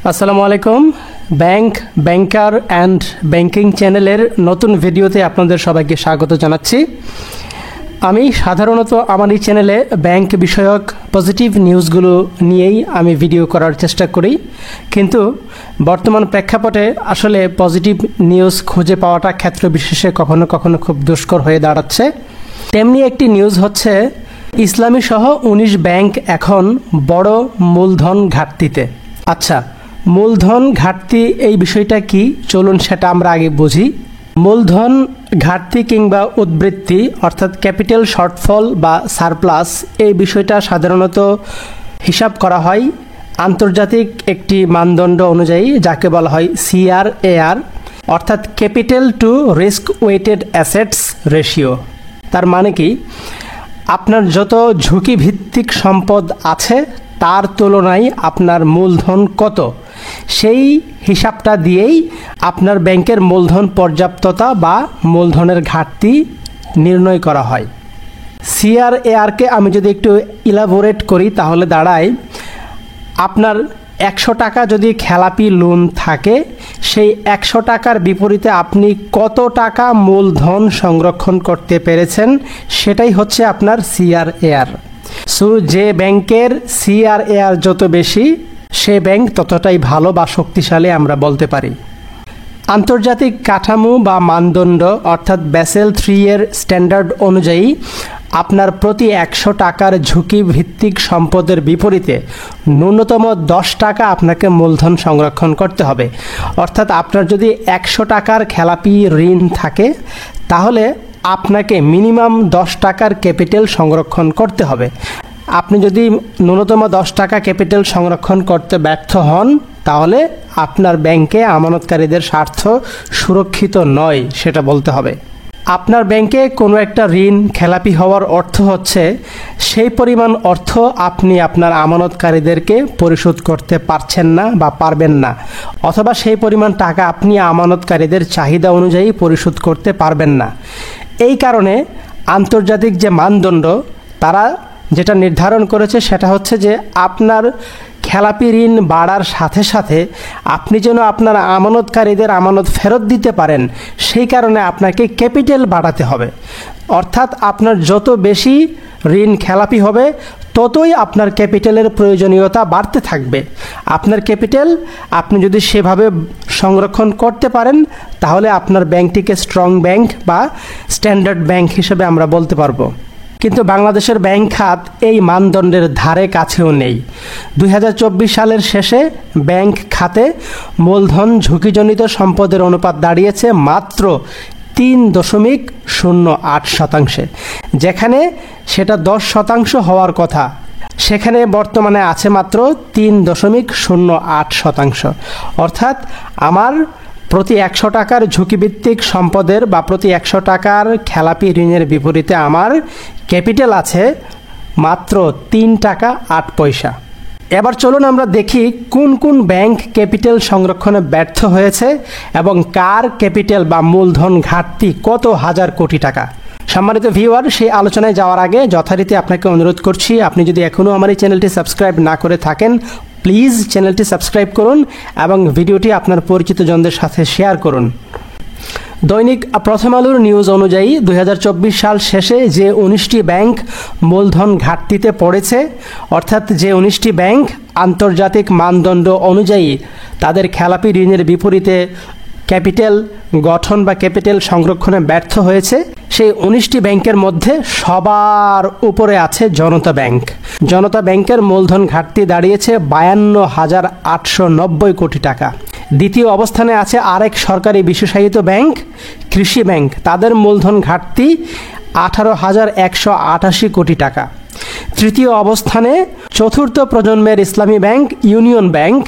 আসসালামু আলাইকুম। ব্যাংকার and banking চ্যানেলের নতুন ভিডিওতে আপনাদের সবাইকে স্বাগত জানাচ্ছি। আমি সাধারণত আমার এই চ্যানেলে ব্যাংক বিষয়ক পজিটিভ নিউজগুলো নিয়েই আমি ভিডিও করার চেষ্টা করি, কিন্তু বর্তমান প্রেক্ষাপটে আসলে পজিটিভ নিউজ খুঁজে পাওয়াটা ক্ষেত্র বিশেষে কখনো কখনো খুব দুষ্কর হয়ে দাঁড়াচ্ছে। তেমনি একটি নিউজ হচ্ছে ইসলামী সহ 19 ব্যাংক এখন বড় মূলধন ঘাটতিতে। আচ্ছা, মূলধন ঘাটতি এই বিষয়টা কি, চলুন সেটা আমরা আগে বুঝি। মূলধন ঘাটতি কিংবা উদ্বৃত্তি অর্থাৎ ক্যাপিটাল শর্টফল বা সারপ্লাস, এই বিষয়টা সাধারণত হিসাব করা হয় আন্তর্জাতিক একটি মানদণ্ড অনুযায়ী, যাকে বলা হয় CRAR অর্থাৎ capital to risk weighted assets ratio. তার মানে কি, আপনার যত ঝুঁকি ভিত্তিক সম্পদ আছে তার তুলনায় আপনার মূলধন কত, সেই হিসাবটা দিয়েই আপনার ব্যাংকের মূলধন পর্যাপ্ততা বা মূলধনের ঘাটতি নির্ণয় করা হয়। CRARকে আমি যদি একটু ইলাবোরেট করি তাহলে দাঁড়ায়, আপনার 100 টাকা যদি খেলাপি লোন থাকে, সেই 100 টাকার বিপরীতে আপনি কত টাকা মূলধন সংরক্ষণ করতে পেরেছেন সেটাই হচ্ছে আপনার CRAR। সো যে ব্যাংকের CRAR যত বেশি, সে ব্যাংক ততটাই ভালো বা শক্তিশালী আমরা বলতে পারি। আন্তর্জাতিক কাঠামো বা মানদণ্ড অর্থাৎ ব্যাসেল 3 এর স্ট্যান্ডার্ড অনুযায়ী আপনার প্রতি 100 টাকার ঝুঁকি ভিত্তিক সম্পদের বিপরীতে ন্যূনতম 10 টাকা আপনাকে মূলধন সংরক্ষণ করতে হবে। অর্থাৎ আপনার যদি 100 টাকার খেলাপি ঋণ থাকে, তাহলে আপনাকে মিনিমাম 10 টাকার ক্যাপিটাল সংরক্ষণ করতে হবে। আপনি যদি ন্যূনতম 10 টাকা ক্যাপিটাল সংরক্ষণ করতে ব্যর্থ হন, তাহলে আপনার ব্যাংকে আমানতকারীদের স্বার্থ সুরক্ষিত নয়, সেটা বলতে হবে। আপনার ব্যাংকে কোনো একটা ঋণ খেলাপি হওয়ার অর্থ হচ্ছে সেই পরিমাণ অর্থ আপনি আপনার আমানতকারীদেরকে পরিশোধ করতে পারছেন না বা পারবেন না, অথবা সেই পরিমাণ টাকা আপনি আমানতকারীদের চাহিদা অনুযায়ী পরিশোধ করতে পারবেন না। এই কারণে আন্তর্জাতিক যে মানদণ্ড তারা যেটা নির্ধারণ করেছে সেটা হচ্ছে যে আপনার খেলাপি ঋণ বাড়ার সাথে সাথে আপনি যেন আপনার আমানতকারীদের আমানত ফেরত দিতে পারেন, সেই কারণে আপনাকে ক্যাপিটাল বাড়াতে হবে। অর্থাৎ আপনার যত বেশি ঋণ খেলাপি হবে, ততই আপনার ক্যাপিটালের প্রয়োজনীয়তা বাড়তে থাকবে। আপনার ক্যাপিটাল আপনি যদি সেভাবে সংরক্ষণ করতে পারেন, তাহলে আপনার ব্যাংকটিকে স্ট্রং ব্যাংক বা স্ট্যান্ডার্ড ব্যাংক হিসেবে আমরা বলতে পারবো। কিন্তু বাংলাদেশের ব্যাংক খাত এই মানদণ্ডের ধারে কাছেও নেই। 2024 সালের শেষে ব্যাংক খাতে মূলধন ঝুঁকিজনিত সম্পদের অনুপাত দাঁড়িয়েছে মাত্র 3.08%, যেখানে সেটা 10% হওয়ার কথা, সেখানে বর্তমানে আছে মাত্র 3.08%। অর্থাৎ আমার প্রতি 100 টাকার ঝুঁকিভিত্তিক সম্পদের বা প্রতি 100 টাকার খেলাপি ঋণের বিপরীতে আমার ক্যাপিটাল আছে মাত্র 3 টাকা 8 পয়সা। এবার চলুন আমরা দেখি কোন কোন ব্যাংক ক্যাপিটাল সংরক্ষণে ব্যর্থ হয়েছে এবং কার ক্যাপিটাল বা মূলধন ঘাটতি কত হাজার কোটি টাকা। সম্মানিত ভিউয়ার, সেই আলোচনায় যাওয়ার আগে যথারীতি আপনাকে অনুরোধ করছি, আপনি যদি এখনও আমার এই চ্যানেলটি সাবস্ক্রাইব না করে থাকেন, প্লিজ চ্যানেলটি সাবস্ক্রাইব করুন এবং ভিডিওটি আপনার পরিচিত জনদের সাথে শেয়ার করুন। দৈনিক প্রথম আলোর নিউজ অনুযায়ী 2024 সাল শেষে যে 19টি ব্যাংক মূলধন ঘাটতিতে পড়েছে, অর্থাৎ যে 19টি ব্যাংক আন্তর্জাতিক মানদণ্ড অনুযায়ী তাদের খেলাপি ঋণের বিপরীতে ক্যাপিটাল গঠন বা ক্যাপিটাল সংরক্ষণে ব্যর্থ হয়েছে, সেই 19টি ব্যাংকের মধ্যে সবার উপরে আছে জনতা ব্যাংক। জনতা ব্যাংকের মূলধন ঘাটতি দাঁড়িয়েছে 52,890 কোটি টাকা। দ্বিতীয় অবস্থানে আছে আরেক সরকারি বিশেষায়িত ব্যাংক, কৃষি ব্যাংক। তাদের মূলধন ঘাটতি 18,188 কোটি টাকা। তৃতীয় অবস্থানে চতুর্থ প্রজন্মের ইসলামী ব্যাংক, ইউনিয়ন ব্যাংক।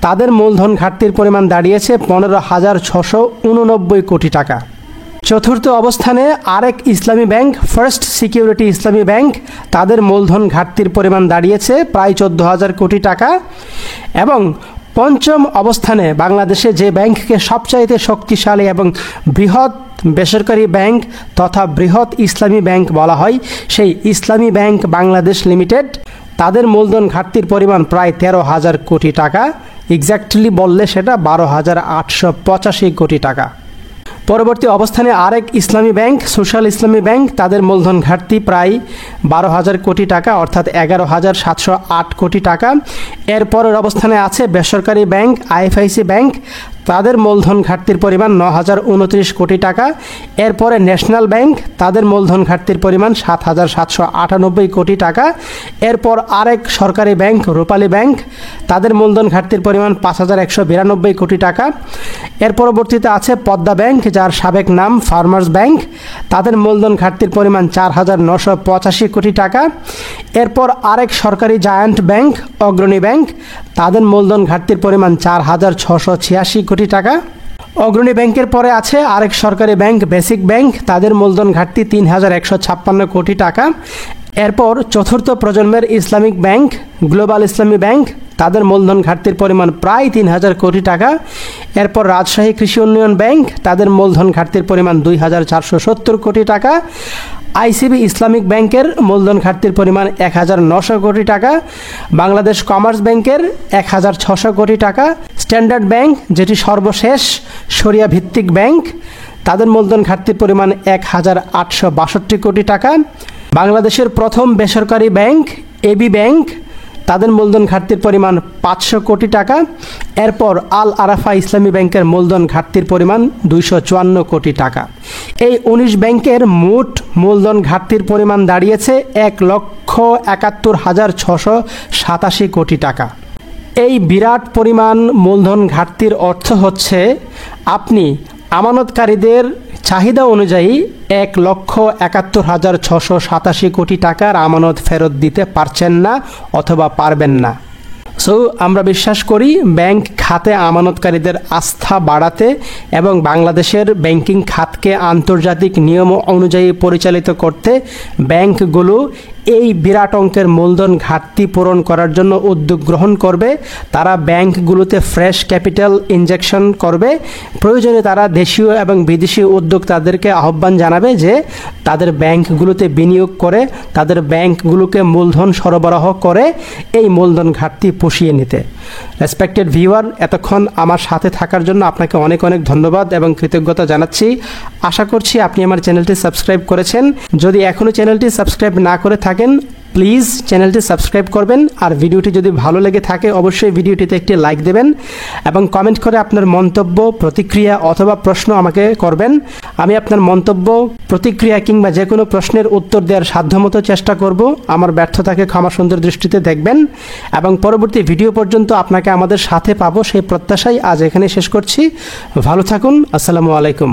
তাদের মূলধন ঘাটতির পরিমাণ দাঁড়িয়েছে 15,689 কোটি টাকা। চতুর্থ অবস্থানে আরেক ইসলামী ব্যাংক, ফার্স্ট সিকিউরিটি ইসলামী ব্যাংক। তাদের মূলধন ঘাটতির পরিমাণ দাঁড়িয়েছে প্রায় 14,000 কোটি টাকা। এবং পঞ্চম অবস্থানে বাংলাদেশে যে ব্যাংককে সবচাইতে শক্তিশালী এবং বৃহৎ বেসরকারি ব্যাংক তথা বৃহৎ ইসলামী ব্যাংক বলা হয়, সেই ইসলামী ব্যাংক বাংলাদেশ লিমিটেড। তাদের মূলধন ঘাটতির পরিমাণ প্রায় 13,000 কোটি টাকা। এক্স্যাক্টলি বললে সেটা 12,885 কোটি টাকা। পরবর্তী অবস্থানে আরেক ইসলামী ব্যাংক সোশ্যাল ইসলামী ব্যাংক, তাদের মূলধন ঘাটতি প্রায় 12,000 কোটি টাকা অর্থাৎ 11,708 কোটি টাকা। এরপরের অবস্থানে আছে বেসরকারি ব্যাংক আইএফআইসি ব্যাংক, তাদের মূলধন ঘাটতির পরিমাণ 9,029 কোটি টাকা। এরপরে ন্যাশনাল ব্যাংক, তাদের মূলধন ঘাটতির পরিমাণ 7,798 কোটি টাকা। এরপর আরেক সরকারি ব্যাংক রূপালী ব্যাংক, তাদের মূলধন ঘাটতির পরিমাণ 5,192 কোটি টাকা। এর পরবর্তীতে আছে পদ্মা ব্যাংক, যার সাবেক নাম ফার্মার্স ব্যাংক, তাদের মূলধন ঘাটতির পরিমাণ 4,985 কোটি টাকা। এরপর আরেক সরকারি জায়ান্ট ব্যাংক অগ্রণী ব্যাংক, তাদের মূলধন ঘাটতির পরিমাণ 4,686 কোটি টাকা। অগ্রণী ব্যাংকের পরে আছে আরেক সরকারি ব্যাংক বেসিক ব্যাংক, তাদের মূলধন ঘাটতি 3,156 কোটি টাকা। এরপর চতুর্থ প্রজন্মের ইসলামিক ব্যাংক গ্লোবাল ইসলামী ব্যাংক, তাদের মূলধন ঘাটতির পরিমাণ প্রায় 3,000 কোটি টাকা। এরপর রাজশাহী কৃষি উন্নয়ন ব্যাংক, তাদের মূলধন ঘাটতির পরিমাণ 2,470 কোটি টাকা। আইসিবি ইসলামিক ব্যাংকের মূলধন ঘাটতির পরিমাণ 1,900 কোটি টাকা। বাংলাদেশ কমার্স ব্যাংকের 1,600 কোটি টাকা। স্ট্যান্ডার্ড ব্যাংক, যেটি সর্বশেষ শরিয়া ভিত্তিক ব্যাংক, তাদের মূলধন ঘাটতির পরিমাণ 1,862 কোটি টাকা। বাংলাদেশের প্রথম বেসরকারি ব্যাংক এবি ব্যাংক, তাদের মূলধন ঘাটতির পরিমাণ 500 কোটি টাকা। এরপর আল আরাফা ইসলামী ব্যাংকের মূলধন ঘাটতির পরিমাণ 254 কোটি টাকা। এই 19 ব্যাংকের মোট মূলধন ঘাটতির পরিমাণ দাঁড়িয়েছে 1,71,687 কোটি টাকা। এই বিরাট পরিমাণ মূলধন ঘাটতির অর্থ হচ্ছে আপনি আমানতকারীদের চাহিদা অনুযায়ী 1,71,687 কোটি টাকার আমানত ফেরত দিতে পারছেন না অথবা পারবেন না। সো আমরা বিশ্বাস করি ব্যাংক খাতে আমানতকারীদের আস্থা বাড়াতে এবং বাংলাদেশের ব্যাংকিং খাতকে আন্তর্জাতিক নিয়ম অনুযায়ী পরিচালিত করতে ব্যাংকগুলো এই বিরাট অঙ্কের মূলধন ঘাটতি পূরণ করার জন্য উদ্যোগ গ্রহণ করবে। তারা ব্যাংকগুলোতে ফ্রেশ ক্যাপিটাল ইনজেকশন করবে। প্রয়োজনে তারা দেশীয় এবং বিদেশি উদ্যোক্তাদেরকে আহ্বান জানাবে যে তাদের ব্যাংকগুলোতে বিনিয়োগ করে তাদের ব্যাংকগুলোকে মূলধন সরবরাহ করে এই মূলধন ঘাটতি পুষিয়ে নিতে। রেসপেক্টেড ভিউয়ার, এতক্ষণ আমার সাথে থাকার জন্য আপনাকে অনেক অনেক ধন্যবাদ এবং কৃতজ্ঞতা জানাচ্ছি। আশা করছি আপনি আমার চ্যানেলটি সাবস্ক্রাইব করেছেন। যদি এখনও চ্যানেলটি সাবস্ক্রাইব না করে থাকেন প্লিজ চ্যানেলটি সাবস্ক্রাইব করবেন। আর ভিডিওটি যদি ভালো লেগে থাকে অবশ্যই ভিডিওটিতে একটি লাইক দেবেন এবং কমেন্ট করে আপনার মন্তব্য প্রতিক্রিয়া অথবা প্রশ্ন আমাকে করবেন। আমি আপনার মন্তব্য প্রতিক্রিয়া কিংবা যে কোনো প্রশ্নের উত্তর দেওয়ার সাধ্যমতো চেষ্টা করব। আমার ব্যর্থতাকে ক্ষমা সুন্দর দৃষ্টিতে দেখবেন এবং পরবর্তী ভিডিও পর্যন্ত আপনাকে আমাদের সাথে পাবো সেই প্রত্যাশায় আজ এখানে শেষ করছি। ভালো থাকুন। আসসালামু আলাইকুম।